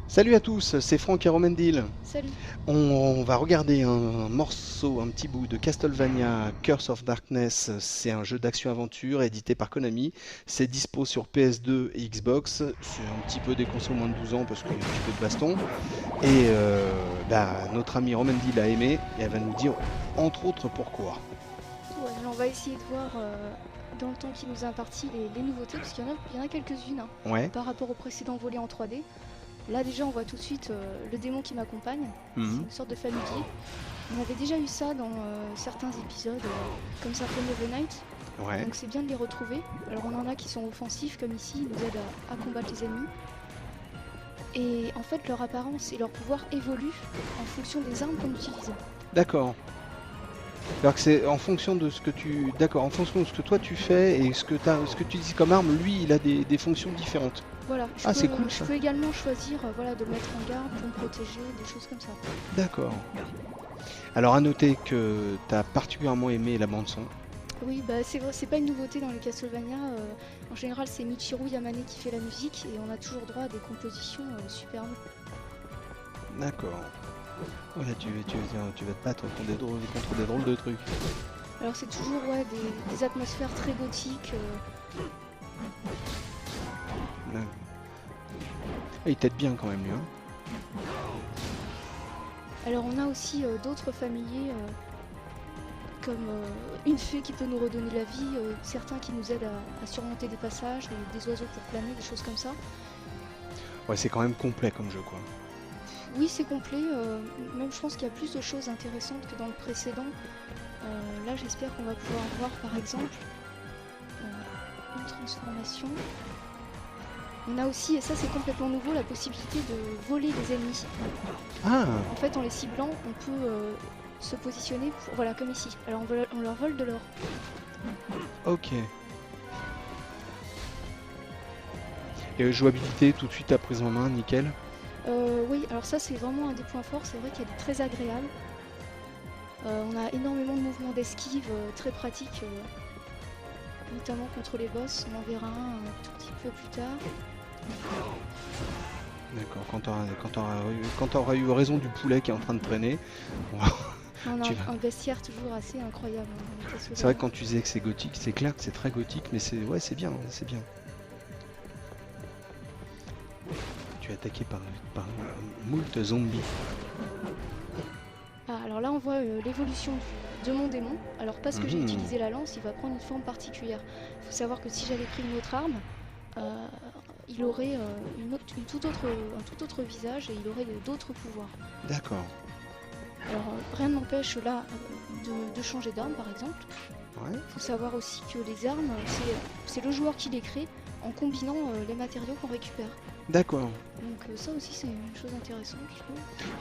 Salut à tous, c'est Franck et Romendil. Salut. On va regarder un morceau, un petit bout de Castlevania Curse of Darkness. C'est un jeu d'action-aventure édité par Konami. C'est dispo sur PS2 et Xbox. C'est un petit peu des consoles moins de 12 ans parce qu'il y a un petit peu de baston. Et notre ami Romendil a aimé et elle va nous dire entre autres pourquoi. Ouais, alors on va essayer de voir dans le temps qui nous a imparti les nouveautés, parce qu'il y en a quelques-unes Ouais. par rapport au précédent volet en 3D. Là déjà on voit tout de suite le démon qui m'accompagne, c'est une sorte de familier. On avait déjà eu ça dans certains épisodes comme Symphony of the Night, Ouais. donc c'est bien de les retrouver. Alors on en a qui sont offensifs comme ici, ils nous aident à combattre les ennemis. Et en fait leur apparence et leur pouvoir évoluent en fonction des armes qu'on utilise. D'accord. Alors que c'est en fonction de ce que tu. D'accord, en fonction de ce que toi tu fais et ce que tu dis comme arme, lui il a des fonctions différentes. Voilà, C'est cool je ça. peux également choisir de le mettre en garde pour me protéger, des choses comme ça. D'accord. Alors à noter que tu as particulièrement aimé la bande son. Oui, bah c'est vrai, c'est pas une nouveauté dans les Castlevania. En général, c'est Michiru Yamane qui fait la musique et on a toujours droit à des compositions superbes. D'accord. Voilà, tu vas te battre contre des drôles de trucs. Alors c'est toujours des atmosphères très gothiques. Ouais. Ah, il t'aide bien quand même lui. Hein. Alors on a aussi d'autres familiers comme une fée qui peut nous redonner la vie, certains qui nous aident à surmonter des passages, des oiseaux pour planer, des choses comme ça. Ouais, c'est quand même complet comme jeu quoi. Oui, c'est complet, même je pense qu'il y a plus de choses intéressantes que dans le précédent. Là j'espère qu'on va pouvoir voir par exemple une transformation. On a aussi, et ça c'est complètement nouveau, la possibilité de voler les ennemis. Ah. En fait en les ciblant on peut se positionner pour, voilà, comme ici. Alors on leur vole de l'or. Ok. Et jouabilité tout de suite à prise en main, nickel. Oui, alors ça c'est vraiment un des points forts, c'est vrai qu'elle est très agréable. On a énormément de mouvements d'esquive très pratiques, notamment contre les boss, on en verra un tout petit peu plus tard. D'accord, quand t'auras eu raison du poulet qui est en train de traîner, on a un bestiaire toujours assez incroyable. C'est vrai que quand tu disais que c'est gothique, c'est clair que c'est très gothique, mais c'est bien, c'est bien. Tu es attaqué par moult zombies. Ah, alors là on voit l'évolution de mon démon. Alors parce que j'ai utilisé la lance, il va prendre une forme particulière. Il faut savoir que si j'avais pris une autre arme, il aurait un tout autre visage et il aurait d'autres pouvoirs. D'accord. Alors rien ne m'empêche là de changer d'arme par exemple. Ouais. Il faut savoir aussi que les armes, c'est le joueur qui les crée en combinant les matériaux qu'on récupère. D'accord. Donc ça aussi c'est une chose intéressante je trouve.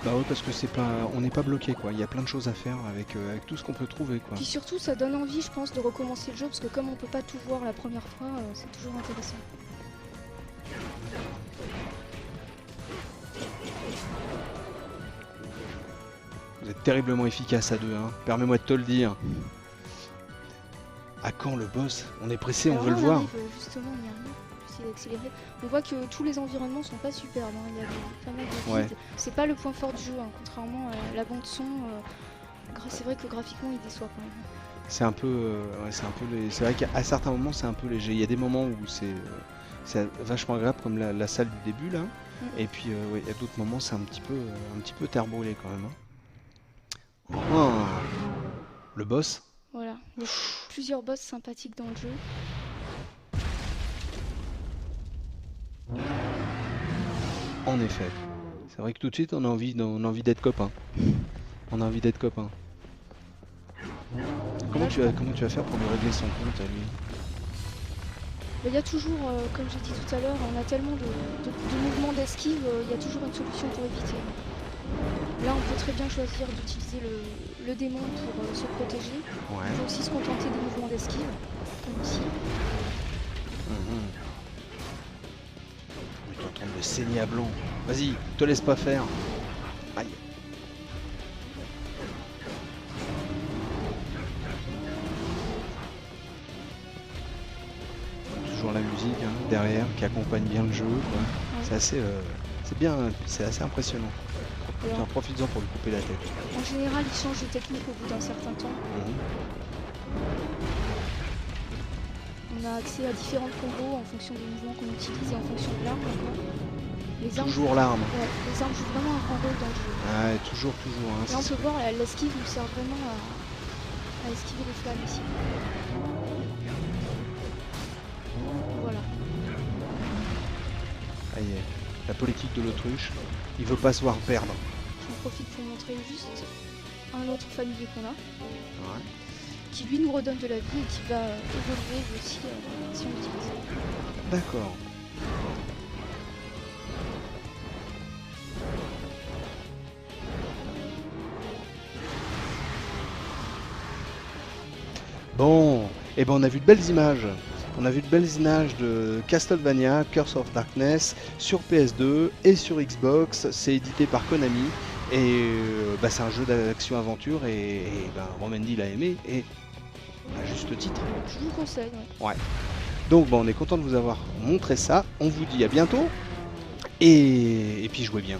Bah oui, parce que on n'est pas bloqué quoi, il y a plein de choses à faire avec tout ce qu'on peut trouver quoi. Puis surtout ça donne envie je pense de recommencer le jeu parce que comme on peut pas tout voir la première fois, c'est toujours intéressant. Vous êtes terriblement efficace à deux, hein. Permets-moi de te le dire. À quand le boss? On est pressé, on veut le voir. Justement, on y arrive. J'essaie d'accélérer. On voit que tous les environnements sont pas superbes. Hein. Il y a pas mal de vides. C'est pas le point fort du jeu, hein. Contrairement à la bande son. C'est vrai que graphiquement, il déçoit quand même. C'est un peu, c'est vrai qu'à certains moments, c'est un peu léger. Il y a des moments où c'est vachement agréable, comme la salle du début là. Et puis, il y a d'autres moments, c'est un petit peu terre-brûlé quand même. Hein. Oh, le boss. Voilà, il y a plusieurs boss sympathiques dans le jeu. En effet. C'est vrai que tout de suite on a envie d'être copains. On a envie d'être copains. Comment tu vas faire pour lui régler son compte à lui? Il y a toujours, comme j'ai dit tout à l'heure, on a tellement de mouvements d'esquive, il y a toujours une solution pour éviter. Là, on peut très bien choisir d'utiliser le démon pour se protéger. Ouais. On peut aussi se contenter des mouvements d'esquive, comme ici. Tu es en train de saigner à blanc. Vas-y, te laisse pas faire. Aïe. j'entends la musique hein, derrière qui accompagne bien le jeu. Quoi. C'est assez, c'est bien, c'est assez impressionnant. Tiens, profites-en pour lui couper la tête. En général, il change de technique au bout d'un certain temps. On a accès à différentes combos en fonction des mouvements qu'on utilise et en fonction de l'arme. Toujours l'arme. Ouais, les armes jouent vraiment un grand rôle dans le jeu. Ouais, toujours. Hein, là, on peut voir, l'esquive nous sert vraiment à esquiver les flammes ici. Voilà. Ah, la politique de l'autruche, il veut pas se voir perdre. J'en profite pour montrer juste un autre familier qu'on a. Ouais. Qui lui nous redonne de la vie et qui va évoluer lui aussi si on l'utilise. D'accord. Bon, et ben on a vu de belles images. On a vu de belles images de Castlevania, Curse of Darkness sur PS2 et sur Xbox. C'est édité par Konami et c'est un jeu d'action-aventure et Romendi l'a aimé et à juste titre. Je vous conseille. Ouais. Donc on est content de vous avoir montré ça. On vous dit à bientôt et puis jouez bien.